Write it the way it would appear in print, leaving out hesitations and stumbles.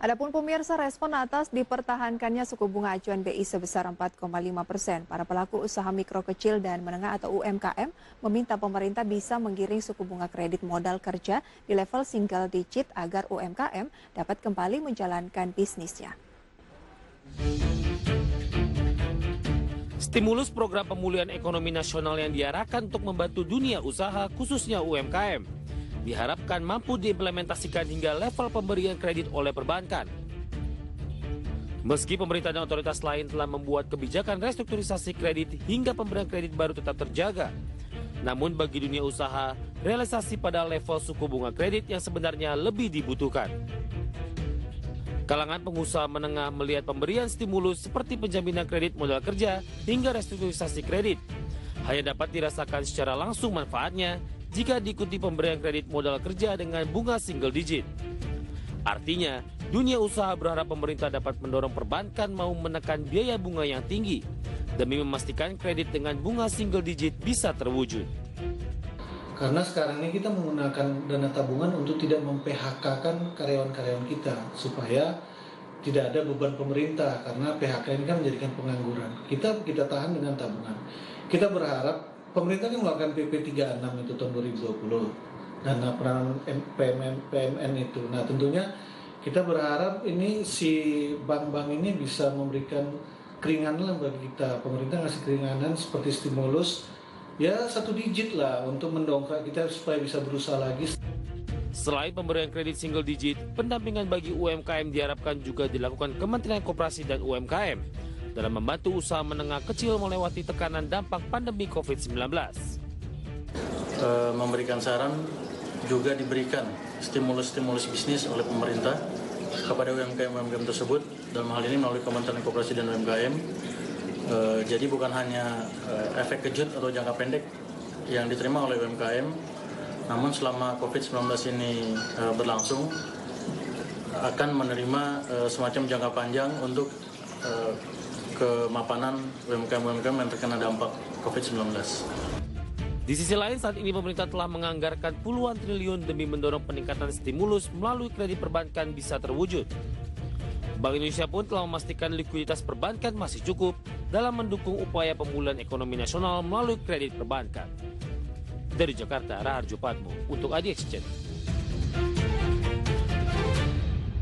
Adapun pemirsa, respon atas dipertahankannya suku bunga acuan BI sebesar 4,5%. Para pelaku usaha mikro kecil dan menengah atau UMKM meminta pemerintah bisa menggiring suku bunga kredit modal kerja di level single digit agar UMKM dapat kembali menjalankan bisnisnya. Stimulus program pemulihan ekonomi nasional yang diarahkan untuk membantu dunia usaha khususnya UMKM diharapkan mampu diimplementasikan hingga level pemberian kredit oleh perbankan. Meski pemerintah dan otoritas lain telah membuat kebijakan restrukturisasi kredit hingga pemberian kredit baru tetap terjaga, namun bagi dunia usaha, realisasi pada level suku bunga kredit yang sebenarnya lebih dibutuhkan. Kalangan pengusaha menengah melihat pemberian stimulus seperti penjaminan kredit modal kerja hingga restrukturisasi kredit hanya dapat dirasakan secara langsung manfaatnya jika diikuti pemberian kredit modal kerja dengan bunga single digit. Artinya, dunia usaha berharap pemerintah dapat mendorong perbankan mau menekan biaya bunga yang tinggi demi memastikan kredit dengan bunga single digit bisa terwujud. Karena sekarang ini kita menggunakan dana tabungan untuk tidak mem-PHK-kan karyawan-karyawan kita supaya tidak ada beban pemerintah, karena PHK ini kan menjadikan pengangguran. Kita tahan dengan tabungan. Kita berharap pemerintah kan melakukan PP 36 itu tahun 2020, dana peranan PMN itu. Nah tentunya kita berharap ini si bank-bank ini bisa memberikan keringanan bagi kita. Pemerintah ngasih keringanan seperti stimulus, ya 1 digit lah untuk mendongkrak kita supaya bisa berusaha lagi. Selain pemberian kredit single digit, pendampingan bagi UMKM diharapkan juga dilakukan Kementerian Koperasi dan UMKM dalam membantu usaha menengah kecil melewati tekanan dampak pandemi COVID-19. Memberikan saran, juga diberikan stimulus-stimulus bisnis oleh pemerintah kepada UMKM tersebut, dalam hal ini melalui Kementerian Koperasi dan UMKM. Jadi bukan hanya efek kejut atau jangka pendek yang diterima oleh UMKM, namun selama COVID-19 ini berlangsung, akan menerima semacam jangka panjang untuk kemapanan UMKM yang terkena dampak COVID-19. Di sisi lain, saat ini pemerintah telah menganggarkan puluhan triliun demi mendorong peningkatan stimulus melalui kredit perbankan bisa terwujud. Bank Indonesia pun telah memastikan likuiditas perbankan masih cukup dalam mendukung upaya pemulihan ekonomi nasional melalui kredit perbankan. Dari Jakarta, Raharjo Patmo untuk IDX Channel.